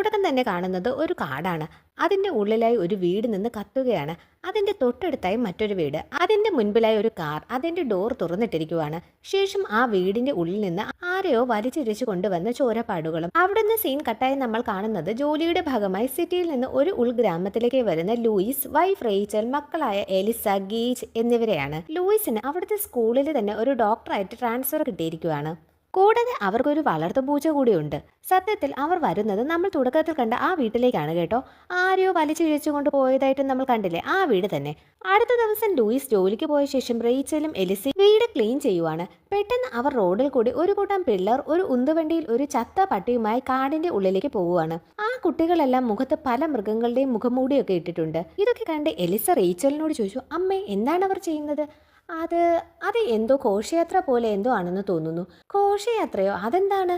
തുടക്കം തന്നെ കാണുന്നത് ഒരു കാടാണ്. അതിന്റെ ഉള്ളിലായി ഒരു വീട് നിന്ന് കത്തുകയാണ്. അതിന്റെ തൊട്ടടുത്തായി മറ്റൊരു വീട്, അതിന്റെ മുൻപിലായി ഒരു കാർ, അതിന്റെ ഡോർ തുറന്നിട്ടിരിക്കുവാണ്. ശേഷം ആ വീടിന്റെ ഉള്ളിൽ നിന്ന് ആരെയോ വലിച്ചിരിച്ചു കൊണ്ടുവന്ന ചോരപ്പാടുകളും. അവിടുന്ന് സീൻ കട്ടായി നമ്മൾ കാണുന്നത് ജോലിയുടെ ഭാഗമായി സിറ്റിയിൽ നിന്ന് ഒരു ഉൾഗ്രാമത്തിലേക്ക് വരുന്ന ലൂയിസ്, വൈഫ് റേച്ചൽ, മക്കളായ എലിസ, ഗേജ് എന്നിവരെയാണ്. ലൂയിസിന് അവിടുത്തെ സ്കൂളിൽ തന്നെ ഒരു ഡോക്ടറായിട്ട് ട്രാൻസ്ഫർ കിട്ടിയിരിക്കുകയാണ്. കൂടാതെ അവർക്കൊരു വളർത്തുപൂച്ച കൂടിയുണ്ട്. സത്യത്തിൽ അവർ വരുന്നത് നമ്മൾ തുടക്കത്തിൽ കണ്ട ആ വീട്ടിലേക്കാണ് കേട്ടോ. ആരെയോ വലിച്ചിഴച്ചുകൊണ്ട് പോയതായിട്ട് നമ്മൾ കണ്ടില്ലേ, ആ വീട് തന്നെ. അടുത്ത ദിവസം ലൂയിസ് ജോലിക്ക് പോയ ശേഷം റേച്ചലും എലിസയും വീട് ക്ലീൻ ചെയ്യുവാണ്. പെട്ടെന്ന് അവർ റോഡിൽ കൂടി ഒരു കൂട്ടം പിള്ളേർ ഒരു ഉന്തുവണ്ടിയിൽ ഒരു ചത്ത പട്ടിയുമായി കാടിന്റെ ഉള്ളിലേക്ക് പോവുകയാണ്. ആ കുട്ടികളെല്ലാം മുഖത്ത് പല മൃഗങ്ങളുടെയും മുഖംമൂടിയൊക്കെ ഇട്ടിട്ടുണ്ട്. ഇതൊക്കെ കണ്ട് എലിസ റേച്ചലിനോട് ചോദിച്ചു, അമ്മേ എന്താണ് അവർ ചെയ്യുന്നത്? അത് എന്തോ ഘോഷയാത്ര പോലെ എന്തോ ആണെന്ന് തോന്നുന്നു. ഘോഷയാത്രയോ? അതെന്താണ്?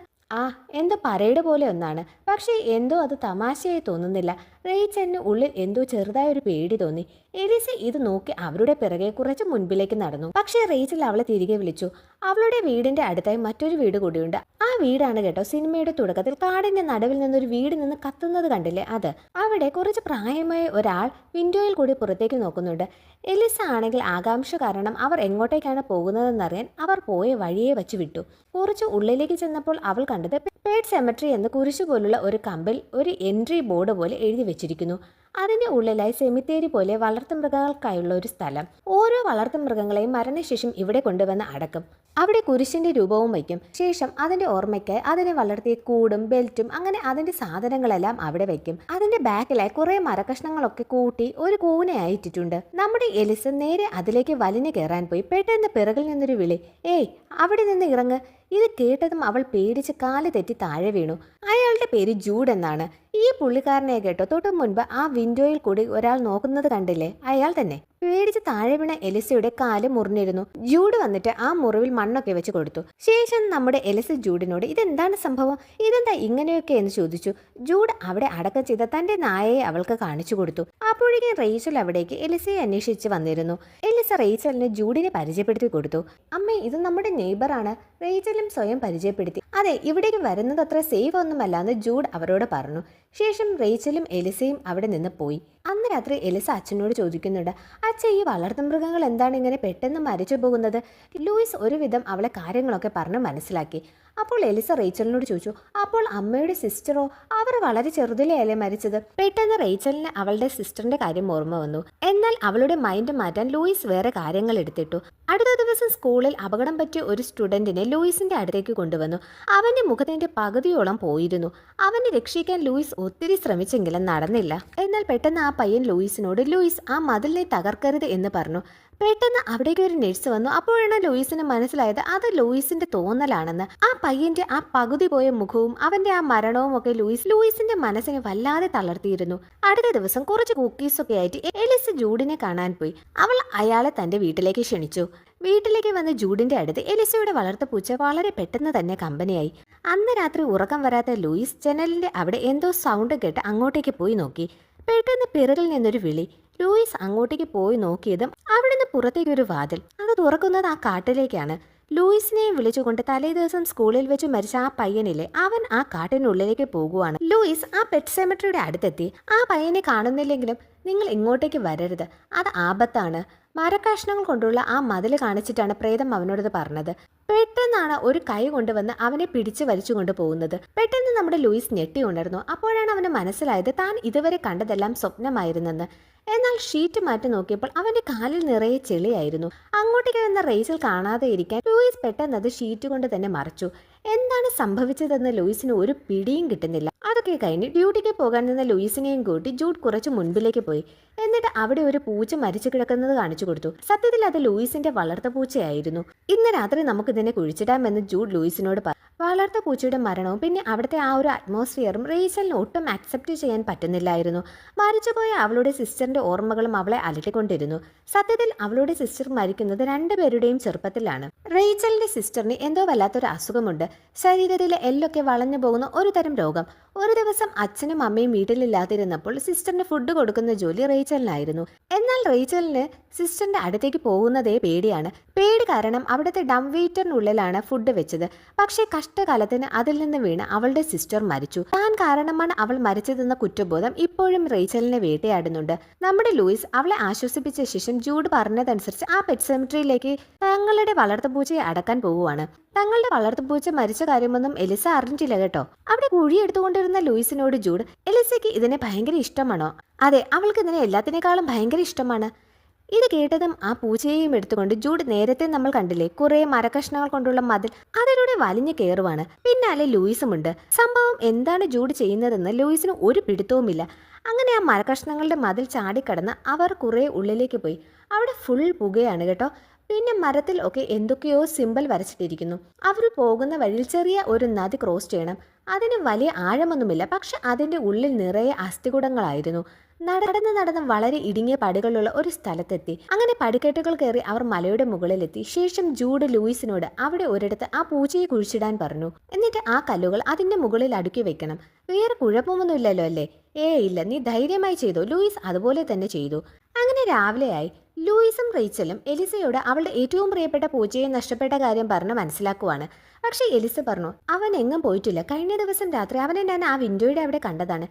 എന്തോ പരേഡ് പോലെ ഒന്നാണ്. പക്ഷേ എന്തോ അത് തമാശയായി തോന്നുന്നില്ല. റേച്ചലിന് ഉള്ളിൽ എന്തോ ചെറുതായൊരു പേടി തോന്നി. എലിസ ഇത് നോക്കി അവരുടെ പിറകെ കുറച്ച് മുൻപിലേക്ക് നടന്നു. പക്ഷേ റേച്ചൽ അവളെ തിരികെ വിളിച്ചു. അവളുടെ വീടിന്റെ അടുത്തായി മറ്റൊരു വീട് കൂടിയുണ്ട്. ആ വീടാണ് കേട്ടോ സിനിമയുടെ തുടക്കത്തിൽ കാടിന്റെ നടുവിൽ നിന്നൊരു വീട് നിന്ന് കത്തുന്നത് കണ്ടില്ലേ, അത്. അവിടെ കുറച്ച് പ്രായമായ ഒരാൾ വിൻഡോയിൽ കൂടി പുറത്തേക്ക് നോക്കുന്നുണ്ട്. എലിസ ആണെങ്കിൽ ആകാംക്ഷ കാരണം അവർ എങ്ങോട്ടേക്കാണ് പോകുന്നതെന്നറിയാൻ അവർ പോയ വഴിയെ വച്ച് വിട്ടു. കുറച്ച് ഉള്ളിലേക്ക് ചെന്നപ്പോൾ അവൾ കണ്ടത് പേഡ് സെമട്രി എന്ന കുരിശു പോലുള്ള ഒരു കമ്പിൽ ഒരു എൻട്രി ബോർഡ് പോലെ എഴുതി വെച്ചിരിക്കുന്നു. അതിന്റെ ഉള്ളിലായി സെമിത്തേരി പോലെ വളർത്തുമൃഗങ്ങൾക്കായുള്ള ഒരു സ്ഥലം. ഓരോ വളർത്തുമൃഗങ്ങളെയും മരണശേഷം ഇവിടെ കൊണ്ടുവന്ന് അടക്കും. അവിടെ കുരിശിന്റെ രൂപവും വയ്ക്കും. ശേഷം അതിന്റെ ഓർമ്മയ്ക്കായി അതിനെ വളർത്തിയ കൂടും ബെൽറ്റും അങ്ങനെ അതിന്റെ സാധനങ്ങളെല്ലാം അവിടെ വയ്ക്കും. അതിന്റെ ബാക്കിലായി കുറെ മരകഷ്ണങ്ങളൊക്കെ കൂട്ടി ഒരു കൂനയായി ഇട്ടിട്ടുണ്ട്. നമ്മുടെ എലിസ നേരെ അതിലേക്ക് വലിഞ്ഞു കയറാൻ പോയി. പെട്ടെന്ന് പിറകിൽ നിന്നൊരു വിളി, ഏയ് അവിടെ നിന്ന് ഇറങ്ങ്. ഇത് കേട്ടതും അവൾ പേടിച്ച് കാല് തെറ്റി താഴെ വീണു. അയാളുടെ പേര് ജൂഡ് എന്നാണ്. ഈ പുള്ളിക്കാരനെ കേട്ടോ തൊട്ടു മുൻപ് ആ വിൻഡോയിൽ കൂടി ഒരാൾ നോക്കുന്നത് കണ്ടില്ലേ, അയാൾ തന്നെ. പേടിച്ച് താഴെ വീണ എലിസയുടെ കാല് മുറിഞ്ഞിരുന്നു. ജൂഡ് വന്നിട്ട് ആ മുറിവിൽ മണ്ണൊക്കെ വെച്ച് കൊടുത്തു. ശേഷം നമ്മുടെ എലിസ ജൂഡിനോട് ഇതെന്താണ് സംഭവം, ഇതെന്താ ഇങ്ങനെയൊക്കെ എന്ന് ചോദിച്ചു. ജൂഡ് അവിടെ അടക്കം ചെയ്ത തന്റെ നായയെ അവൾക്ക് കാണിച്ചു കൊടുത്തു. അപ്പോഴേക്കും റേച്ചൽ അവിടേക്ക് എലിസയെ അന്വേഷിച്ച് വന്നിരുന്നു. എലിസ റേച്ചലിന് ജൂഡിനെ പരിചയപ്പെടുത്തി കൊടുത്തു. അമ്മേ, ഇത് നമ്മുടെ നെയ്ബറാണ്. റേച്ചലും സ്വയം പരിചയപ്പെടുത്തി. അതെ, ഇവിടേക്ക് വരുന്നത് അത്ര സേഫ് ഒന്നുമല്ല എന്ന് ജൂഡ് അവരോട് പറഞ്ഞു. ശേഷം റേച്ചലും എലിസയും അവിടെ നിന്ന് പോയി. അന്ന് രാത്രി എലിസ അച്ഛനോട് ചോദിക്കുന്നുണ്ട്, അച്ഛ ഈ വളർത്തുമൃഗങ്ങൾ എന്താണ് ഇങ്ങനെ പെട്ടെന്ന് മരിച്ചു പോകുന്നത്? ലൂയിസ് ഒരുവിധം അവളെ കാര്യങ്ങളൊക്കെ പറഞ്ഞ് മനസ്സിലാക്കി. അപ്പോൾ എലിസ റേച്ചലിനോട് ചോദിച്ചു, അപ്പോൾ അമ്മയുടെ സിസ്റ്ററോ? അവർ വളരെ ചെറുതിലെയല്ലേ മരിച്ചത്? പെട്ടെന്ന് റേച്ചലിന് അവളുടെ സിസ്റ്ററിന്റെ കാര്യം ഓർമ്മ വന്നു. എന്നാൽ അവളുടെ മൈൻഡ് മാറ്റാൻ ലൂയിസ് വേറെ കാര്യങ്ങൾ എടുത്തിട്ടു. അടുത്ത ദിവസം സ്കൂളിൽ അപകടം പറ്റിയ ഒരു സ്റ്റുഡന്റിനെ ലൂയിസിന്റെ അടുത്തേക്ക് കൊണ്ടുവന്നു. അവന്റെ മുഖത്തിന്റെ പകുതിയോളം പോയിരുന്നു. അവനെ രക്ഷിക്കാൻ ലൂയിസ് ഒത്തിരി ശ്രമിച്ചെങ്കിലും നടന്നില്ല. എന്നാൽ പെട്ടെന്ന് ആ പയ്യൻ ലൂയിസിനോട്, ലൂയിസ് ആ മതിലിനെ തകർക്കരുത് എന്ന് പറഞ്ഞു. പെട്ടെന്ന് അവിടേക്ക് ഒരു നഴ്സ് വന്നു. അപ്പോഴാണ് ലൂയിസിന് മനസ്സിലായത് അത് ലൂയിസിന്റെ തോന്നലാണെന്ന്. ആ പയ്യന്റെ ആ പകുതി പോയ മുഖവും അവന്റെ ആ മരണവും ഒക്കെ ലൂയിസിന്റെ മനസ്സിനെ വല്ലാതെ തളർത്തിയിരുന്നു. അടുത്ത ദിവസം കുറച്ച് കുക്കീസൊക്കെ ആയിട്ട് എലിസ ജൂഡിനെ കാണാൻ പോയി. അവൾ അയാളെ തന്റെ വീട്ടിലേക്ക് ക്ഷണിച്ചു. വീട്ടിലേക്ക് വന്ന ജൂഡിന്റെ അടുത്ത് എലിസയുടെ വളർത്തുപൂച്ച വളരെ പെട്ടെന്ന് തന്നെ കമ്പനിയായി. അന്ന് രാത്രി ഉറക്കം വരാത്ത ലൂയിസ് ജനലിന്റെ അവിടെ എന്തോ സൗണ്ട് കേട്ട് അങ്ങോട്ടേക്ക് പോയി നോക്കി. പെട്ടെന്ന് പിറകിൽ നിന്നൊരു വിളി. ലൂയിസ് അങ്ങോട്ടേക്ക് പോയി നോക്കിയതും അവിടുന്ന് പുറത്തേക്ക് ഒരു വാതിൽ. അത് തുറക്കുന്നത് ആ കാട്ടിലേക്കാണ്. ലൂയിസിനെയും വിളിച്ചുകൊണ്ട് തലേ ദിവസം സ്കൂളിൽ വെച്ച് മരിച്ച ആ പയ്യനില്ലേ, അവൻ ആ കാട്ടിനുള്ളിലേക്ക് പോകുവാണ്. ലൂയിസ് ആ പെറ്റ് സെമിട്രിയുടെ അടുത്തെത്തി. ആ പയ്യനെ കാണുന്നില്ലെങ്കിലും നിങ്ങൾ ഇങ്ങോട്ടേക്ക് വരരുത്, അത് ആപത്താണ്. മരക്കഷ്ണങ്ങൾ കൊണ്ടുള്ള ആ മതിൽ കാണിച്ചിട്ടാണ് പ്രേതം അവനോടത് പറഞ്ഞത്. പെട്ടെന്നാണ് ഒരു കൈ കൊണ്ടുവന്ന് അവനെ പിടിച്ചു വലിച്ചു കൊണ്ടുപോകുന്നത്. പെട്ടെന്ന് നമ്മുടെ ലൂയിസ് ഞെട്ടി ഉണർന്നു. അപ്പോഴാണ് അവന് മനസ്സിലായത് താൻ ഇതുവരെ കണ്ടതെല്ലാം സ്വപ്നമായിരുന്നെന്ന്. എന്നാൽ ഷീറ്റ് മാറ്റി നോക്കിയപ്പോൾ അവന്റെ കാലിൽ നിറയെ ചെളിയായിരുന്നു. അങ്ങോട്ടേക്ക് വന്ന റേച്ചൽ കാണാതെ ഇരിക്കാൻ ലൂയിസ് പെട്ടെന്ന് അത് ഷീറ്റ് കൊണ്ട് തന്നെ മറച്ചു. എന്താണ് സംഭവിച്ചതെന്ന് ലൂയിസിന് ഒരു പിടിയും കിട്ടുന്നില്ല. അതൊക്കെ കഴിഞ്ഞ് ഡ്യൂട്ടിക്ക് പോകാൻ നിന്ന ലൂയിസിനെയും കൂട്ടി ജൂഡ് കുറച്ച് മുൻപിലേക്ക് പോയി. എന്നിട്ട് അവിടെ ഒരു പൂച്ച മരിച്ചു കിടക്കുന്നത് കാണിച്ചു കൊടുത്തു. സത്യത്തിൽ അത് ലൂയിസിന്റെ വളർത്ത പൂച്ചയായിരുന്നു. ഇന്ന് രാത്രി നമുക്കിതിനെ കുഴിച്ചിടാമെന്ന് ജൂഡ് ലൂയിസിനോട് പറഞ്ഞു. വളർത്ത പൂച്ചയുടെ മരണവും പിന്നെ അവിടുത്തെ ആ ഒരു അറ്റ്മോസ്ഫിയറും റേച്ചലിന് ഒട്ടും ആക്സെപ്റ്റ് ചെയ്യാൻ പറ്റുന്നില്ലായിരുന്നു. മരിച്ചുപോയ അവളുടെ സിസ്റ്ററിന്റെ ഓർമ്മകളും അവളെ അലട്ടിക്കൊണ്ടിരുന്നു. സത്യത്തിൽ അവളുടെ സിസ്റ്റർ മരിക്കുന്നത് രണ്ടുപേരുടെയും ചെറുപ്പത്തിലാണ്. റേച്ചലിന്റെ സിസ്റ്ററിന് എന്തോ വല്ലാത്തൊരു അസുഖമുണ്ട്. ശരീരത്തിലെ എല്ലൊക്കെ വളഞ്ഞു പോകുന്ന ഒരു തരം രോഗം. ഒരു ദിവസം അച്ഛനും അമ്മയും വീട്ടിലില്ലാതിരുന്നപ്പോൾ സിസ്റ്ററിന് ഫുഡ് കൊടുക്കുന്ന ജോലി റേച്ചലിനായിരുന്നു. എന്നാൽ റേച്ചലിന് സിസ്റ്ററിന്റെ അടുത്തേക്ക് പോകുന്നതേ പേടിയാണ്. പേടി കാരണം അവിടുത്തെ ഡം വെയിറ്ററിനുള്ളിലാണ് ഫുഡ് വെച്ചത്. പക്ഷേ കഷ്ടകാലത്തിന് അതിൽ നിന്ന് വീണ് അവളുടെ സിസ്റ്റർ മരിച്ചു. താൻ കാരണമാണ് അവൾ മരിച്ചതെന്ന കുറ്റബോധം ഇപ്പോഴും റേച്ചലിനെ വേട്ടയാടുന്നുണ്ട്. നമ്മുടെ ലൂയിസ് അവളെ ആശ്വസിപ്പിച്ച ശേഷം ജൂഡ് പറഞ്ഞതനുസരിച്ച് ആ പെറ്റ് സെമിട്രിയിലേക്ക് തങ്ങളുടെ വളർത്തുപൂച്ചയെ അടക്കാൻ പോവുകയാണ്. തങ്ങളുടെ വളർത്തുപൂച്ച മരിച്ച കാര്യമൊന്നും എലിസ അറിഞ്ഞില്ല കേട്ടോ. അവിടെ കുഴിയെടുത്തുകൊണ്ടിരുന്ന ലൂയിസിനോട് ജൂഡ്, എലിസയ്ക്ക് ഇതിനെ ഭയങ്കര ഇഷ്ടമാണോ? അതെ, അവൾക്ക് ഇതിനെ എല്ലാത്തിനേക്കാളും ഭയങ്കര ഇഷ്ടമാണ്. ഇത് കേട്ടതും ആ പൂച്ചയെയും എടുത്തുകൊണ്ട് ജൂഡ് നേരത്തെ നമ്മൾ കണ്ടില്ലേ കുറെ മരകഷ്ണങ്ങൾ കൊണ്ടുള്ള മതിൽ, അതിലൂടെ വലിഞ്ഞു കയറുവാണ്. പിന്നാലെ ലൂയിസുമുണ്ട്. സംഭവം എന്താണ് ജൂഡ് ചെയ്യുന്നതെന്ന് ലൂയിസിന് ഒരു പിടുത്തവുമില്ല. അങ്ങനെ ആ മരകഷ്ണങ്ങളുടെ മതിൽ ചാടിക്കടന്ന് അവർ കുറെ ഉള്ളിലേക്ക് പോയി. അവിടെ ഫുൾ പുകയാണ് കേട്ടോ. പിന്നെ മരത്തിൽ ഒക്കെ എന്തൊക്കെയോ സിമ്പൽ വരച്ചിട്ടിരിക്കുന്നു. അവർ പോകുന്ന വഴിയിൽ ചെറിയ ഒരു നദി ക്രോസ് ചെയ്യണം. അതിന് വലിയ ആഴമൊന്നുമില്ല, പക്ഷെ അതിൻ്റെ ഉള്ളിൽ നിറയെ അസ്ഥികൂടങ്ങളായിരുന്നു. നടന്ന് വളരെ ഇടുങ്ങിയ പടികളുള്ള ഒരു സ്ഥലത്തെത്തി. അങ്ങനെ പടിക്കെട്ടുകൾ കയറി അവർ മലയുടെ മുകളിലെത്തി. ശേഷം ജൂഡ് ലൂയിസിനോട് അവിടെ ഒരിടത്ത് ആ പൂച്ചയെ കുഴിച്ചിടാൻ പറഞ്ഞു. എന്നിട്ട് ആ കല്ലുകൾ അതിന്റെ മുകളിൽ അടുക്കി വെക്കണം. വേറെ കുഴപ്പമൊന്നുമില്ലല്ലോ അല്ലേ? ഇല്ല, നീ ധൈര്യമായി ചെയ്തോ. ലൂയിസ് അതുപോലെ തന്നെ ചെയ്തു. അങ്ങനെ രാവിലെയായി. ലൂയിസും റേച്ചലും എലിസയോട് അവളുടെ ഏറ്റവും പ്രിയപ്പെട്ട പൂച്ചയെ നഷ്ടപ്പെട്ട കാര്യം പറഞ്ഞ് മനസ്സിലാക്കുവാണ്. പക്ഷെ എലിസ പറഞ്ഞു, അവൻ എങ്ങും പോയിട്ടില്ല. കഴിഞ്ഞ ദിവസം രാത്രി അവനെ ഞാൻ ആ വിൻഡോയുടെ അവിടെ കണ്ടതാണ്.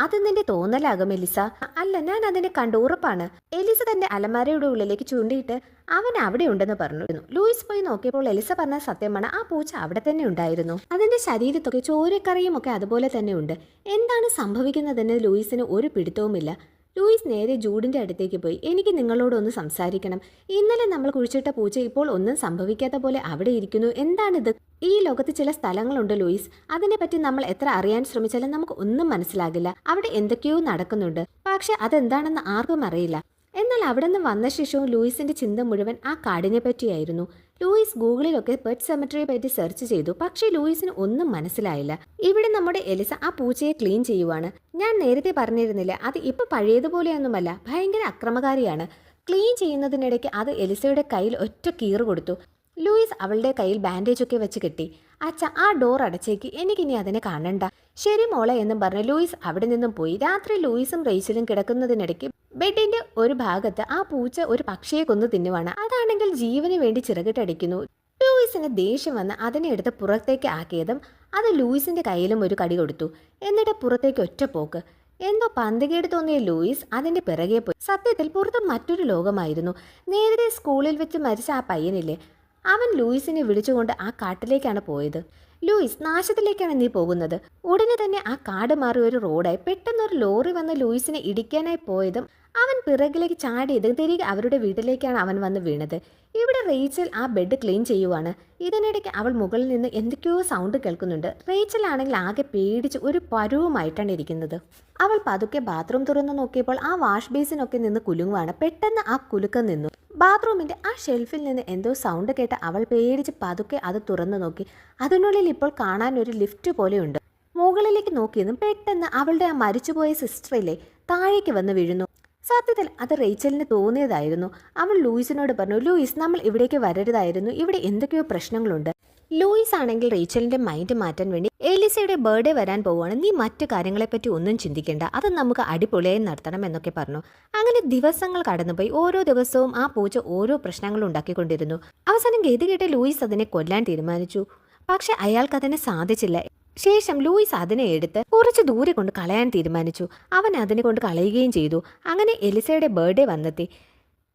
അത് നിന്റെ തോന്നലാകും എലിസ. അല്ല, ഞാൻ അതിനെ കണ്ടു, ഉറപ്പാണ്. എലിസ തന്റെ അലമാരയുടെ ഉള്ളിലേക്ക് ചൂണ്ടിയിട്ട് അവൻ അവിടെ ഉണ്ടെന്ന് പറഞ്ഞു. ലൂയിസ് പോയി നോക്കിയപ്പോൾ എലിസ പറഞ്ഞ സത്യമാണ്. ആ പൂച്ച അവിടെ തന്നെ ഉണ്ടായിരുന്നു. അതിന്റെ ശരീരത്തൊക്കെ ചോരക്കറിയും ഒക്കെ അതുപോലെ തന്നെ ഉണ്ട്. എന്താണ് സംഭവിക്കുന്നതെന്ന് ലൂയിസിന് ഒരു പിടുത്തവുമില്ല. ലൂയിസ് നേരെ ജൂഡിന്റെ അടുത്തേക്ക് പോയി. എനിക്ക് നിങ്ങളോടൊന്ന് സംസാരിക്കണം. ഇന്നലെ നമ്മൾ കുഴിച്ചിട്ട പൂച്ച ഇപ്പോൾ ഒന്നും സംഭവിക്കാത്ത പോലെ അവിടെ ഇരിക്കുന്നു. എന്താണിത്? ഈ ലോകത്ത് ചില സ്ഥലങ്ങളുണ്ട് ലൂയിസ്, അതിനെപ്പറ്റി നമ്മൾ എത്ര അറിയാൻ ശ്രമിച്ചാലും നമുക്ക് ഒന്നും മനസ്സിലാകില്ല. അവിടെ എന്തൊക്കെയോ നടക്കുന്നുണ്ട്, പക്ഷെ അതെന്താണെന്ന് ആർക്കും അറിയില്ല. എന്നാൽ അവിടെ നിന്ന് വന്ന ശേഷവും ലൂയിസിന്റെ ചിന്ത മുഴുവൻ ആ കാടിനെ പറ്റിയായിരുന്നു. ലൂയിസ് ഗൂഗിളിലൊക്കെ പെറ്റ് സെമിട്രിയെ പറ്റി സെർച്ച് ചെയ്തു, പക്ഷേ ലൂയിസിന് ഒന്നും മനസ്സിലായില്ല. ഇവിടെ നമ്മുടെ എലിസ ആ പൂച്ചയെ ക്ലീൻ ചെയ്യുവാണ്. ഞാൻ നേരത്തെ പറഞ്ഞിരുന്നില്ല, അത് ഇപ്പൊ പഴയതുപോലെയൊന്നുമല്ല, ഭയങ്കര അക്രമകാരിയാണ്. ക്ലീൻ ചെയ്യുന്നതിനിടയ്ക്ക് അത് എലിസയുടെ കയ്യിൽ ഒറ്റ കീറ് കൊടുത്തു. ലൂയിസ് അവളുടെ കയ്യിൽ ബാൻഡേജൊക്കെ വെച്ച് കെട്ടി. അച്ഛ, ആ ഡോർ അടച്ചേക്ക്, എനിക്കിനി അതിനെ കാണണ്ട. ശരി മോളെ എന്നും പറഞ്ഞ് ലൂയിസ് അവിടെ നിന്നും പോയി. രാത്രി ലൂയിസും റേച്ചലും കിടക്കുന്നതിനിടയ്ക്ക് ബെഡിന്റെ ഒരു ഭാഗത്ത് ആ പൂച്ച ഒരു പക്ഷിയെ കൊന്നു തിന്നുവാണ്. അതാണെങ്കിൽ ജീവന് വേണ്ടി ചിറകിട്ടടിക്കുന്നു. ലൂയിസിന് ദേഷ്യം വന്ന് അതിനെ എടുത്ത് പുറത്തേക്ക് ആക്കിയതും അത് ലൂയിസിന്റെ കയ്യിലും ഒരു കടി കൊടുത്തു. എന്നിട്ട് പുറത്തേക്ക് ഒറ്റ പോക്ക്. എന്തോ പന്തികേട് തോന്നിയ ലൂയിസ് അതിന്റെ പിറകെ പോയി. സത്യത്തിൽ പുറത്ത് മറ്റൊരു ലോകമായിരുന്നു. നേരത്തെ സ്കൂളിൽ വെച്ച് മരിച്ച ആ പയ്യനില്ലേ, അവൻ ലൂയിസിനെ വിളിച്ചുകൊണ്ട് ആ കാട്ടിലേക്കാണ് പോയത്. ലൂയിസ്, നാശത്തിലേക്കാണ് നീ പോകുന്നത്. ഉടനെ തന്നെ ആ കാട് മാറി ഒരു റോഡായി. പെട്ടെന്നൊരു ലോറി വന്ന് ലൂയിസിനെ ഇടിക്കാനായി പോയതും അവൻ പിറകിലേക്ക് ചാടിയതും തിരികെ അവരുടെ വീട്ടിലേക്കാണ് അവൻ വന്ന് വീണത്. ഇവിടെ റേച്ചൽ ആ ബെഡ് ക്ലീൻ ചെയ്യുവാണ്. ഇതിനിടയ്ക്ക് അവൾ മുകളിൽ നിന്ന് എന്തൊക്കെയോ സൗണ്ട് കേൾക്കുന്നുണ്ട്. റേച്ചൽ ആണെങ്കിൽ ആകെ പേടിച്ച് ഒരു പരുവുമായിട്ടാണ് ഇരിക്കുന്നത്. അവൾ പതുക്കെ ബാത്റൂം തുറന്നു നോക്കിയപ്പോൾ ആ വാഷ് ബേസിനൊക്കെ നിന്ന് കുലുങ്ങുവാണ്. പെട്ടെന്ന് ആ കുലുക്കം നിന്നു. ബാത്റൂമിന്റെ ആ ഷെൽഫിൽ നിന്ന് എന്തോ സൗണ്ട് കേട്ട് അവൾ പേടിച്ച് പതുക്കെ അത് തുറന്നു നോക്കി. അതിനുള്ളിൽ ഇപ്പോൾ കാണാൻ ഒരു ലിഫ്റ്റ് പോലെയുണ്ട്. മുകളിലേക്ക് നോക്കിയതും പെട്ടെന്ന് അവളുടെ ആ മരിച്ചുപോയ സിസ്റ്ററിലെ താഴേക്ക് വന്ന് വീഴുന്നു. സത്യത്തിൽ അത് റേച്ചലിന് തോന്നിയതായിരുന്നു. അവൾ ലൂയിസിനോട് പറഞ്ഞു, ലൂയിസ്, നമ്മൾ ഇവിടേക്ക് വരരുതായിരുന്നു, ഇവിടെ എന്തൊക്കെയോ പ്രശ്നങ്ങളുണ്ട്. ലൂയിസ് ആണെങ്കിൽ റേച്ചലിന്റെ മൈൻഡ് മാറ്റാൻ വേണ്ടി, എലിസയുടെ ബർത്ത്ഡേ വരാൻ പോവുകയാണ്, നീ മറ്റു കാര്യങ്ങളെപ്പറ്റി ഒന്നും ചിന്തിക്കേണ്ട, അത് നമുക്ക് അടിപൊളിയായി നടത്തണം എന്നൊക്കെ പറഞ്ഞു. അങ്ങനെ ദിവസങ്ങൾ കടന്നുപോയി. ഓരോ ദിവസവും ആ പൂച്ച ഓരോ പ്രശ്നങ്ങൾ ഉണ്ടാക്കിക്കൊണ്ടിരുന്നു. അവസാനം ഗതി കേട്ട ലൂയിസ് അതിനെ കൊല്ലാൻ തീരുമാനിച്ചു. പക്ഷെ അയാൾക്ക് അതിനെ സാധിച്ചില്ല. ശേഷം ലൂയിസ് അതിനെ എടുത്ത് കുറച്ച് ദൂരെ കൊണ്ട് കളയാൻ തീരുമാനിച്ചു. അവൻ അതിനെ കൊണ്ട് കളയുകയും ചെയ്തു. അങ്ങനെ എലിസയുടെ ബർത്ത്ഡേ വന്നെത്തി.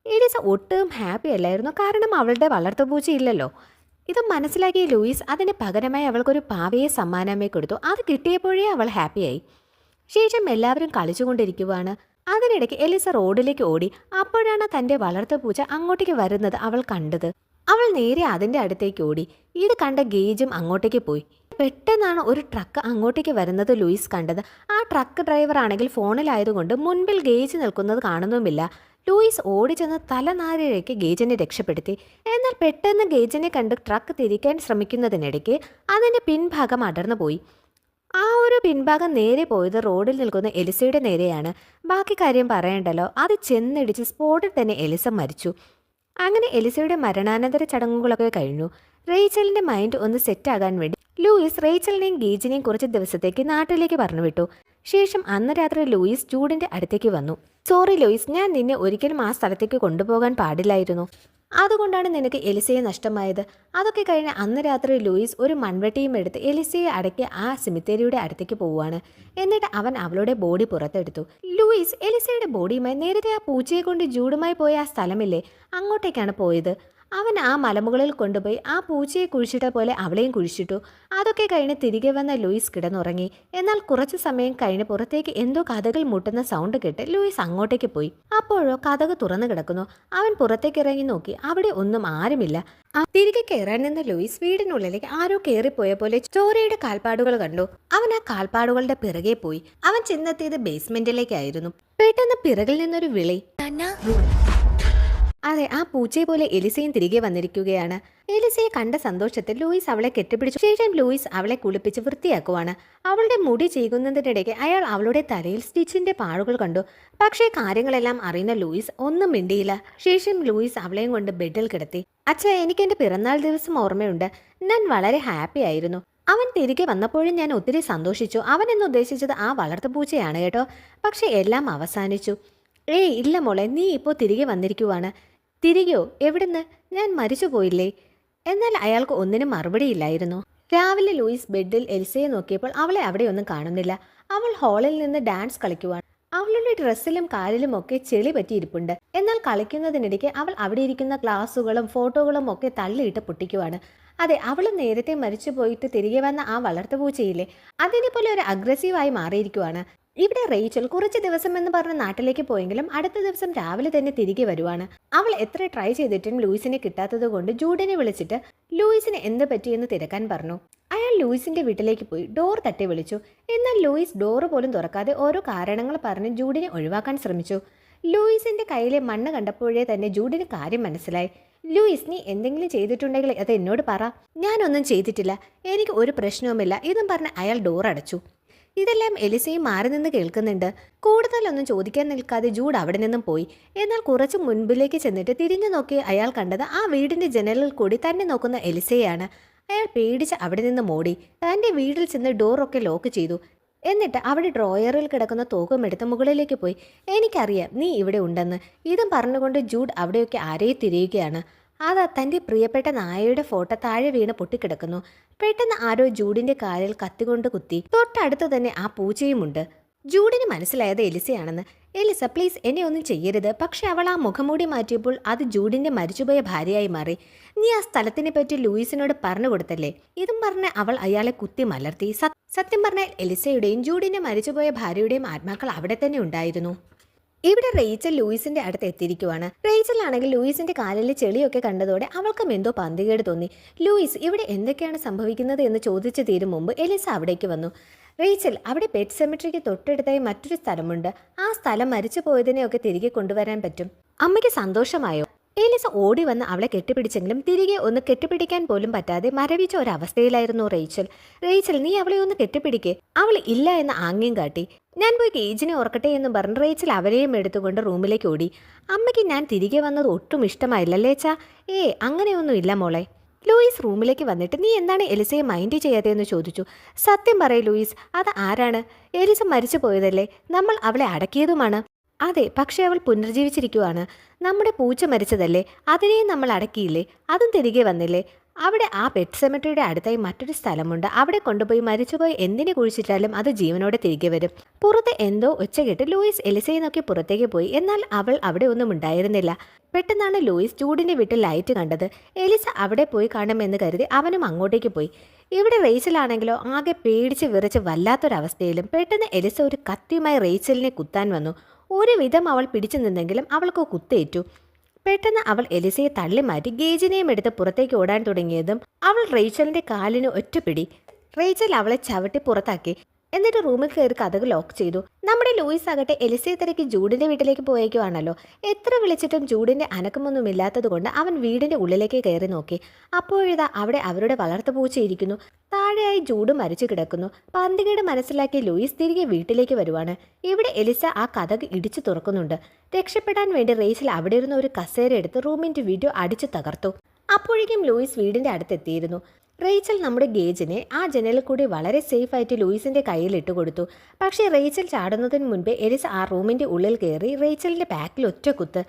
എലിസ ഒട്ടും ഹാപ്പി അല്ലായിരുന്നു, കാരണം അവളുടെ വളർത്തുപൂച്ചയില്ലല്ലോ. ഇത് മനസ്സിലാക്കിയ ലൂയിസ് അതിന് പകരമായി അവൾക്കൊരു പാവയെ സമ്മാനമായി കൊടുത്തു. അത് കിട്ടിയപ്പോഴേ അവൾ ഹാപ്പിയായി. ശേഷം എല്ലാവരും കളിച്ചുകൊണ്ടിരിക്കുവാണ്. അതിനിടയ്ക്ക് എലിസ റോഡിലേക്ക് ഓടി. അപ്പോഴാണ് തൻ്റെ വളർത്തുപൂച്ച അങ്ങോട്ടേക്ക് വരുന്നത് അവൾ കണ്ടത്. അവൾ നേരെ അതിൻ്റെ അടുത്തേക്ക് ഓടി. ഇത് കണ്ട ഗേജും അങ്ങോട്ടേക്ക് പോയി. പെട്ടെന്നാണ് ഒരു ട്രക്ക് അങ്ങോട്ടേക്ക് വരുന്നത് ലൂയിസ് കണ്ടത്. ആ ട്രക്ക് ഡ്രൈവർ ആണെങ്കിൽ ഫോണിലായതുകൊണ്ട് മുൻപിൽ ഗേജ് നിൽക്കുന്നത് കാണുന്നുമില്ല. ലൂയിസ് ഓടിച്ചെന്ന് തലനാരിഴയ്ക്ക് ഗേജിനെ രക്ഷപ്പെടുത്തി. എന്നാൽ പെട്ടെന്ന് ഗേജിനെ കണ്ട് ട്രക്ക് തിരിക്കാൻ ശ്രമിക്കുന്നതിനിടയ്ക്ക് അതിൻ്റെ പിൻഭാഗം അടർന്നു പോയി. ആ ഒരു പിൻഭാഗം നേരെ പോയത് റോഡിൽ നിൽക്കുന്ന എലിസയുടെ നേരെയാണ്. ബാക്കി കാര്യം പറയണ്ടല്ലോ, അത് ചെന്നിടിച്ച് സ്പോട്ടിൽ തന്നെ എലിസ മരിച്ചു. അങ്ങനെ എലിസയുടെ മരണാനന്തര ചടങ്ങുകളൊക്കെ കഴിഞ്ഞു. റേച്ചലിന്റെ മൈൻഡ് ഒന്ന് സെറ്റ് ആകാൻ വേണ്ടി ലൂയിസ് റേച്ചലിനെയും ഗേജിനെയും കുറച്ച് ദിവസത്തേക്ക് നാട്ടിലേക്ക് പറഞ്ഞുവിട്ടു. ശേഷം അന്ന് രാത്രി ലൂയിസ് ജൂഡിന്റെ അടുത്തേക്ക് വന്നു. സോറി ലൂയിസ്, ഞാൻ നിന്നെ ഒരിക്കലും ആ സ്ഥലത്തേക്ക് കൊണ്ടുപോകാൻ പാടില്ലായിരുന്നു. അതുകൊണ്ടാണ് നിനക്ക് എലിസയെ നഷ്ടമായത്. അതൊക്കെ കഴിഞ്ഞ് അന്ന് രാത്രി ലൂയിസ് ഒരു മൺവെട്ടിയും എടുത്ത് എലിസയെ അടക്കി ആ സിമിത്തേരിയുടെ അടുത്തേക്ക് പോവുകയാണ്. എന്നിട്ട് അവൻ അവളുടെ ബോഡി പുറത്തെടുത്തു. ലൂയിസ് എലിസയുടെ ബോഡിയുമായി നേരത്തെ ആ പൂച്ചയെ കൊണ്ട് ജൂഡുമായി പോയ ആ സ്ഥലമില്ലേ, അങ്ങോട്ടേക്കാണ് പോയത്. അവൻ ആ മലമുകളിൽ കൊണ്ടുപോയി ആ പൂച്ചയെ കുഴിച്ചിട്ട പോലെ അവളെയും കുഴിച്ചിട്ടു. അതൊക്കെ കഴിഞ്ഞ് തിരികെ വന്ന ലൂയിസ് കിടന്നുറങ്ങി. എന്നാൽ കുറച്ചു സമയം കഴിഞ്ഞ് പുറത്തേക്ക് എന്തോ കഥകൾ മുട്ടുന്ന സൗണ്ട് കേട്ട് ലൂയിസ് അങ്ങോട്ടേക്ക് പോയി. അപ്പോഴോ കഥക് തുറന്നു കിടക്കുന്നു. അവൻ പുറത്തേക്ക് ഇറങ്ങി നോക്കി. അവിടെ ഒന്നും ആരുമില്ല. തിരികെ കയറാൻ നിന്ന ലൂയിസ് വീടിനുള്ളിലേക്ക് ആരോ കയറിപ്പോയ പോലെ ചോരയുടെ കാൽപ്പാടുകൾ കണ്ടു. അവൻ ആ കാൽപ്പാടുകളുടെ പിറകെ പോയി. അവൻ ചെന്നെത്തിയത് ബേസ്മെന്റിലേക്കായിരുന്നു. പെട്ടെന്ന് പിറകിൽ നിന്നൊരു വിളി. അതെ, ആ പൂച്ചയെ പോലെ എലിസയും തിരികെ വന്നിരിക്കുകയാണ്. എലിസയെ കണ്ട സന്തോഷത്തിൽ ലൂയിസ് അവളെ കെട്ടിപ്പിടിച്ചു. ശേഷം ലൂയിസ് അവളെ കുളിപ്പിച്ച് വൃത്തിയാക്കുവാണ്. അവളുടെ മുടി ചെയ്യുന്നതിനിടയ്ക്ക് അയാൾ അവളുടെ തലയിൽ സ്റ്റിച്ചിന്റെ പാടുകൾ കണ്ടു. പക്ഷേ കാര്യങ്ങളെല്ലാം അറിയുന്ന ലൂയിസ് ഒന്നും മിണ്ടിയില്ല. ശേഷം ലൂയിസ് അവളെയും കൊണ്ട് ബെഡിൽ കിടത്തി. അച്ഛാ, എനിക്ക് എൻ്റെ പിറന്നാൾ ദിവസം ഓർമ്മയുണ്ട്. ഞാൻ വളരെ ഹാപ്പി ആയിരുന്നു. അവൻ തിരികെ വന്നപ്പോഴും ഞാൻ ഒത്തിരി സന്തോഷിച്ചു. അവൻ എന്ന് ഉദ്ദേശിച്ചത് ആ വളർത്തു പൂച്ചയാണ് കേട്ടോ. പക്ഷെ എല്ലാം അവസാനിച്ചു. ഏയ് ഇല്ല മോളെ, നീ ഇപ്പോൾ തിരികെ വന്നിരിക്കുവാണ്. തിരികെയോ? എവിടുന്ന്? ഞാൻ മരിച്ചു പോയില്ലേ? എന്നാൽ അയാൾക്ക് ഒന്നിനും മറുപടിയില്ലായിരുന്നു. രാവിലെ ലൂയിസ് ബെഡിൽ എൽസയെ നോക്കിയപ്പോൾ അവളെ അവിടെയൊന്നും കാണുന്നില്ല. അവൾ ഹാളിൽ നിന്ന് ഡാൻസ് കളിക്കുവാണ്. അവളുടെ ഡ്രസ്സിലും കാലിലും ഒക്കെ ചെളി പറ്റിയിരിപ്പുണ്ട്. എന്നാൽ കളിക്കുന്നതിനിടയ്ക്ക് അവൾ അവിടെ ഇരിക്കുന്ന ഗ്ലാസുകളും ഫോട്ടോകളും ഒക്കെ തള്ളിയിട്ട് പൊട്ടിക്കുവാണ്. അതെ, അവൾ നേരത്തെ മരിച്ചു പോയിട്ട് തിരികെ വന്ന ആ വളർത്തുപൂച്ചയില്ലേ, അതിനെ പോലെ ഒരു അഗ്രസീവായി മാറിയിരിക്കുവാണ്. ഇവിടെ റേച്ചൽ കുറച്ച് ദിവസം എന്ന് പറഞ്ഞ് നാട്ടിലേക്ക് പോയെങ്കിലും അടുത്ത ദിവസം രാവിലെ തന്നെ തിരികെ വരുവാണ്. അവൾ എത്ര ട്രൈ ചെയ്തിട്ടും ലൂയിസിനെ കിട്ടാത്തത് കൊണ്ട് ജൂഡിനെ വിളിച്ചിട്ട് ലൂയിസിന് എന്ത് പറ്റിയെന്ന് തിരക്കാൻ പറഞ്ഞു. അയാൾ ലൂയിസിന്റെ വീട്ടിലേക്ക് പോയി ഡോർ തട്ടി വിളിച്ചു. എന്നാൽ ലൂയിസ് ഡോറ് പോലും തുറക്കാതെ ഓരോ കാരണങ്ങൾ പറഞ്ഞ് ജൂഡിനെ ഒഴിവാക്കാൻ ശ്രമിച്ചു. ലൂയിസിന്റെ കയ്യിലെ മണ്ണ് കണ്ടപ്പോഴേ തന്നെ ജൂഡിന് കാര്യം മനസ്സിലായി. ലൂയിസ്, നീ എന്തെങ്കിലും ചെയ്തിട്ടുണ്ടെങ്കിൽ അത് എന്നോട് പറ. ഞാനൊന്നും ചെയ്തിട്ടില്ല, എനിക്ക് ഒരു പ്രശ്നവുമില്ല ഇതും പറഞ്ഞ് അയാൾ ഡോർ അടച്ചു. ഇതെല്ലാം എലിസയും മാറി നിന്ന് കേൾക്കുന്നുണ്ട്. കൂടുതലൊന്നും ചോദിക്കാൻ നിൽക്കാതെ ജൂഡ് അവിടെ നിന്നും പോയി. എന്നാൽ കുറച്ച് മുൻപിലേക്ക് ചെന്നിട്ട് തിരിഞ്ഞു നോക്കി അയാൾ കണ്ടത് ആ വീടിന്റെ ജനലിൽ കൂടി തന്നെ നോക്കുന്ന എലിസയാണ്. അയാൾ പേടിച്ച് അവിടെ നിന്ന് ഓടി. തൻ്റെ വീട്ടിൽ ചെന്ന് ഡോറൊക്കെ ലോക്ക് ചെയ്തു. എന്നിട്ട് അവിടെ ഡ്രോയറിൽ കിടക്കുന്ന തോക്കും എടുത്ത് മുകളിലേക്ക് പോയി. എനിക്കറിയാം നീ ഇവിടെ ഉണ്ടെന്ന്. ഇതും പറഞ്ഞുകൊണ്ട് ജൂഡ് അവിടെയൊക്കെ ആരെയും തിരയുകയാണ്. അതാ തൻ്റെ പ്രിയപ്പെട്ട നായയുടെ ഫോട്ടോ താഴെ വീണ് പൊട്ടിക്കിടക്കുന്നു. പെട്ടെന്ന് ആരോ ജൂഡിന്റെ കാലിൽ കത്തികൊണ്ട് കുത്തി. തൊട്ടടുത്ത് തന്നെ ആ പൂച്ചയുമുണ്ട്. ജൂഡിന് മനസ്സിലായത് എലിസയാണെന്ന്. എലിസ, പ്ലീസ് എന്നെ ഒന്നും ചെയ്യരുത്. പക്ഷെ അവൾ ആ മുഖംമൂടി മാറ്റിയപ്പോൾ അത് ജൂഡിന്റെ മരിച്ചുപോയ ഭാര്യയായി മാറി. നീ ആ സ്ഥലത്തിനെ പറ്റി ലൂയിസിനോട് പറഞ്ഞു കൊടുത്തല്ലേ? ഇതും പറഞ്ഞ് അവൾ അയാളെ കുത്തി മലർത്തി. സത്യം പറഞ്ഞാൽ എലിസയുടെയും ജൂഡിന്റെ മരിച്ചുപോയ ഭാര്യയുടെയും ആത്മാക്കൾ അവിടെ തന്നെ ഉണ്ടായിരുന്നു. ഇവിടെ റേച്ചൽ ലൂയിസിന്റെ അടുത്ത് എത്തിയിരിക്കുവാണ്. റേച്ചൽ ആണെങ്കിൽ ലൂയിസിന്റെ കാലിൽ ചെളിയൊക്കെ കണ്ടതോടെ അവൾക്കും എന്തോ പന്തികേട് തോന്നി. ലൂയിസ്, ഇവിടെ എന്തൊക്കെയാണ് സംഭവിക്കുന്നത് എന്ന് ചോദിച്ചു തീരും മുമ്പ് എലിസ അവിടേക്ക് വന്നു. റേച്ചൽ, അവിടെ പെറ്റ് സെമിട്രിക്ക് തൊട്ടടുത്തായി മറ്റൊരു സ്ഥലമുണ്ട്. ആ സ്ഥലം മരിച്ചു പോയതിനെയൊക്കെ തിരികെ കൊണ്ടുവരാൻ പറ്റും. അമ്മയ്ക്ക് സന്തോഷമായോ? എലിസ ഓടി വന്ന് അവളെ കെട്ടിപ്പിടിച്ചെങ്കിലും തിരികെ ഒന്ന് കെട്ടിപ്പിടിക്കാൻ പോലും പറ്റാതെ മരവിച്ച ഒരവസ്ഥയിലായിരുന്നു റേച്ചൽ. റേച്ചൽ, നീ അവളെ ഒന്ന് കെട്ടിപ്പിടിക്കേ. അവൾ ഇല്ല എന്ന് ആംഗ്യം കാട്ടി. ഞാൻ പോയി ഗേജിനെ ഓർക്കട്ടെ എന്ന് പറഞ്ഞ് റേച്ചൽ അവരെയും എടുത്തുകൊണ്ട് റൂമിലേക്ക് ഓടി. അമ്മയ്ക്ക് ഞാൻ തിരികെ വന്നത് ഒട്ടും ഇഷ്ടമായില്ലല്ലേച്ചാ? അങ്ങനെയൊന്നും ഇല്ല മോളെ. ലൂയിസ് റൂമിലേക്ക് വന്നിട്ട് നീ എന്താണ് എലിസയെ മൈൻഡ് ചെയ്യാതെയെന്ന് ചോദിച്ചു. സത്യം പറയൂ ലൂയിസ്, അത് ആരാണ്? എലിസ മരിച്ചു പോയതല്ലേ? നമ്മൾ അവളെ അടക്കിയതുമാണ്. അതെ, പക്ഷെ അവൾ പുനർജീവിച്ചിരിക്കുവാണ്. നമ്മുടെ പൂച്ച മരിച്ചതല്ലേ, അതിനെയും നമ്മൾ അടക്കിയില്ലേ? അതും തിരികെ വന്നില്ലേ? അവിടെ ആ പെറ്റ് സെമിട്രിയുടെ അടുത്തായി മറ്റൊരു സ്ഥലമുണ്ട്. അവിടെ കൊണ്ടുപോയി മരിച്ചുപോയി എന്തിനെ കുഴിച്ചിട്ടാലും അത് ജീവനോടെ തിരികെ വരും. പുറത്ത് എന്തോ ഒച്ച കേട്ട് ലൂയിസ് എലിസയെ നോക്കി പുറത്തേക്ക് പോയി. എന്നാൽ അവൾ അവിടെ ഒന്നും ഉണ്ടായിരുന്നില്ല. പെട്ടെന്നാണ് ലൂയിസ് ജൂഡിന്റെ വീട്ടിൽ ലൈറ്റ് കണ്ടത്. എലിസ അവിടെ പോയി കാണുമെന്ന് കരുതി അവനും അങ്ങോട്ടേക്ക് പോയി. ഇവിടെ റേച്ചലാണെങ്കിലോ ആകെ പേടിച്ച് വിറച്ച് വല്ലാത്തൊരവസ്ഥയിലും. പെട്ടെന്ന് എലിസ ഒരു കത്തിയുമായി റേച്ചലിനെ കുത്താൻ വന്നു. ഒരുവിധം അവൾ പിടിച്ചു നിന്നെങ്കിലും അവൾക്ക് കുത്തേറ്റു. പെട്ടെന്ന് അവൾ എലിസയെ തള്ളിമാറ്റി ഗേജിനെയും എടുത്ത് പുറത്തേക്ക് ഓടാൻ തുടങ്ങിയതും അവൾ റേച്ചലിന്റെ കാലിന് ഒറ്റപ്പിടി. റേച്ചൽ അവളെ ചവിട്ടി പുറത്താക്കി. എന്നിട്ട് റൂമിൽ കയറി കഥക് ലോക്ക് ചെയ്തു. നമ്മുടെ ലൂയിസ് ആകട്ടെ എലിസയെ തിരക്കി ജൂഡിന്റെ വീട്ടിലേക്ക് പോയേക്കുവാണല്ലോ. എത്ര വിളിച്ചിട്ടും ജൂഡിന്റെ അനക്കമൊന്നും ഇല്ലാത്തത് കൊണ്ട് അവൻ വീടിന്റെ ഉള്ളിലേക്ക് കയറി നോക്കി. അപ്പോഴിതാ അവിടെ അവരുടെ വളർത്തുപൂച്ച ഇരിക്കുന്നു. താഴെയായി ജൂഡ് മരിച്ചു കിടക്കുന്നു. പന്തികേട് മനസ്സിലാക്കി ലൂയിസ് തിരികെ വീട്ടിലേക്ക് വരുവാണ്. ഇവിടെ എലിസ ആ കഥക് ഇടിച്ചു തുറക്കുന്നുണ്ട്. രക്ഷപ്പെടാൻ വേണ്ടി റേച്ചൽ അവിടെ ഇരുന്ന ഒരു കസേര എടുത്ത് റൂമിന്റെ വീഡിയോ അടിച്ചു തകർത്തു. അപ്പോഴേക്കും ലൂയിസ് വീടിൻ്റെ അടുത്തെത്തിയിരുന്നു. റേച്ചൽ നമ്മുടെ ഗേജിനെ ആ ജനലിൽ കൂടി വളരെ സേഫായിട്ട് ലൂയിസിൻ്റെ കയ്യിൽ ഇട്ട് കൊടുത്തു. പക്ഷേ റേച്ചൽ ചാടുന്നതിന് മുൻപേ എലിസ ആ റൂമിൻ്റെ ഉള്ളിൽ കയറി റേച്ചലിൻ്റെ ബാക്കിൽ ഒറ്റ കുത്ത്.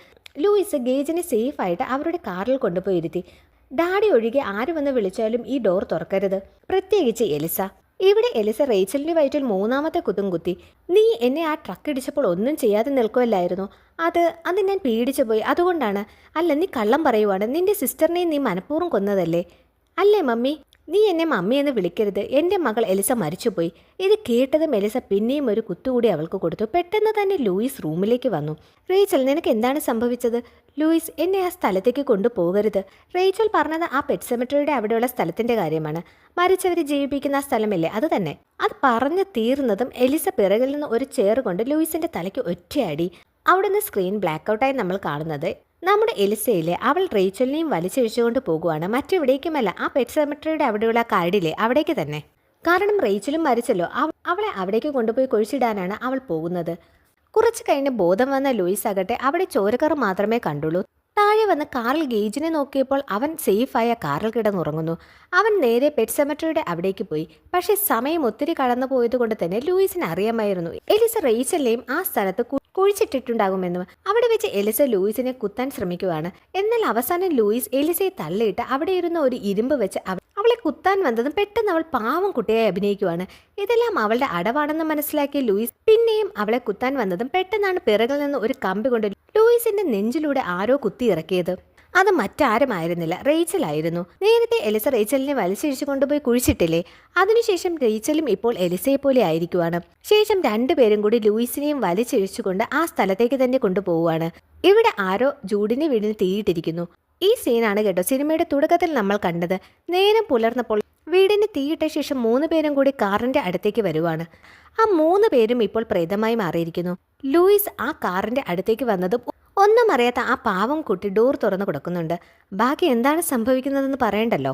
ലൂയിസ് ഗേജിനെ സേഫായിട്ട് അവരുടെ കാറിൽ കൊണ്ടുപോയി ഇരുത്തി. ഡാഡി ഒഴികെ ആര് വന്ന് വിളിച്ചാലും ഈ ഡോർ തുറക്കരുത്, പ്രത്യേകിച്ച് എലിസ. ഇവിടെ എലിസ റേച്ചലിൻ്റെ വയറ്റിൽ മൂന്നാമത്തെ കുത്തും കുത്തി. നീ എന്നെ ആ ട്രക്ക് ഇടിച്ചപ്പോൾ ഒന്നും ചെയ്യാതെ നിൽക്കുമല്ലായിരുന്നു. അത് ഞാൻ പേടിച്ചു പോയി, അതുകൊണ്ടാണ്. അല്ല, നീ കള്ളം പറയുവാണ്. നിന്റെ സിസ്റ്ററിനെ നീ മനഃപൂർവ്വം കൊന്നതല്ലേ? അല്ലേ മമ്മി? നീ എന്നെ മമ്മി എന്ന് വിളിക്കരുത്. എൻ്റെ മകൾ എലിസ മരിച്ചുപോയി. ഇത് കേട്ടതും എലിസ പിന്നെയും ഒരു കുത്തുകൂടി അവൾക്ക് കൊടുത്തു. പെട്ടെന്ന് തന്നെ ലൂയിസ് റൂമിലേക്ക് വന്നു. റേച്ചൽ, നിനക്ക് എന്താണ് സംഭവിച്ചത്? ലൂയിസ്, എന്നെ ആ സ്ഥലത്തേക്ക് കൊണ്ടുപോകരുത്. റേച്ചൽ പറഞ്ഞത് ആ പെറ്റ് സെമിറ്ററിയുടെ അവിടെയുള്ള സ്ഥലത്തിൻ്റെ കാര്യമാണ്. മരിച്ചവരെ ജീവിപ്പിക്കുന്ന ആ സ്ഥലമല്ലേ, അത് തന്നെ. അത് പറഞ്ഞു തീർന്നതും എലിസ പിറകിൽ നിന്ന് ഒരു ചെയർ കൊണ്ട് ലൂയിസിൻ്റെ തലയ്ക്ക് ഒറ്റയടി. അവിടുന്ന് സ്ക്രീൻ ബ്ലാക്കൗട്ടായി നമ്മൾ കാണുന്നത് നമ്മുടെ എലിസയിലെ അവൾ റേച്ചലിനെയും വലിച്ചഴിച്ചുകൊണ്ട് പോകുവാണ്. മറ്റെവിടേക്കുമല്ല, ആ പെറ്റ് സെമിറ്ററിയുടെ അവിടെയുള്ള കാടിലെ അവിടേക്ക് തന്നെ. കാരണം റേച്ചലും മരിച്ചല്ലോ, അവളെ അവിടേക്ക് കൊണ്ടുപോയി കുഴിച്ചിടാനാണ് അവൾ പോകുന്നത്. കുറച്ച് കഴിഞ്ഞ് ബോധം വന്ന ലൂയിസ് ആകട്ടെ അവിടെ ചോരക്കറ മാത്രമേ കണ്ടുള്ളൂ. താഴെ വന്ന് കാറിൽ ഗേജിനെ നോക്കിയപ്പോൾ അവൻ സേഫായ കാറിൽ കിടന്നുറങ്ങുന്നു. അവൻ നേരെ പെറ്റ് സെമിറ്ററിയുടെ അവിടേക്ക് പോയി. പക്ഷേ സമയം ഒത്തിരി കടന്നു പോയത് കൊണ്ട് തന്നെ ലൂയിസിന് അറിയാമായിരുന്നു എലിസ റേച്ചലിനെയും ആ സ്ഥലത്ത് കുഴിച്ചിട്ടിട്ടുണ്ടാകുമെന്നും. അവിടെ വെച്ച് എലിസ ലൂയിസിനെ കുത്താൻ ശ്രമിക്കുകയാണ്. എന്നാൽ അവസാനം ലൂയിസ് എലിസയെ തള്ളിയിട്ട് അവിടെ ഇരുന്ന ഒരു ഇരുമ്പ് വെച്ച് അവളെ കുത്താൻ വന്നതും പെട്ടെന്ന് അവൾ പാവം കുട്ടിയായി അഭിനയിക്കുവാണ്. ഇതെല്ലാം അവളുടെ അടവാണെന്ന് മനസ്സിലാക്കിയ ലൂയിസ് പിന്നെയും അവളെ കുത്താൻ വന്നതും പെട്ടെന്നാണ് പിറകിൽ നിന്ന് ഒരു കമ്പി കൊണ്ട് ലൂയിസിന്റെ നെഞ്ചിലൂടെ ആരോ കുത്തി ഇറക്കിയത്. അത് മറ്റാരുമായിരുന്നില്ല, റേച്ചലായിരുന്നു. നേരത്തെ എലിസ റേച്ചലിനെ വലിച്ചിഴിച്ചു കൊണ്ടുപോയി കുഴിച്ചിട്ടില്ലേ? അതിനുശേഷം റേച്ചലും ഇപ്പോൾ എലിസയെ പോലെ ആയിരിക്കുവാണ്. ശേഷം രണ്ടുപേരും കൂടി ലൂയിസിനെയും വലിച്ചിഴിച്ചുകൊണ്ട് ആ സ്ഥലത്തേക്ക് തന്നെ കൊണ്ടുപോവുകയാണ്. ഇവിടെ ആരോ ജൂഡിന്റെ വീടിന് തീയിട്ടിരിക്കുന്നു. ഈ സീനാണ് കേട്ടോ സിനിമയുടെ തുടക്കത്തിൽ നമ്മൾ കണ്ടത്. നേരം പുലർന്നപ്പോൾ വീടിന് തീയിട്ട ശേഷം 3 പേരും കൂടി കാറിന്റെ അടുത്തേക്ക് വരുവാണ്. ആ 3 പേരും ഇപ്പോൾ പ്രേതമായി മാറിയിരിക്കുന്നു. ലൂയിസ് ആ കാറിന്റെ അടുത്തേക്ക് വന്നതും ഒന്നും അറിയാത്ത ആ പാവം കുട്ടി ഡോർ തുറന്നു കൊടുക്കുന്നുണ്ട്. ബാക്കി എന്താണ് സംഭവിക്കുന്നതെന്ന് പറയണ്ടല്ലോ.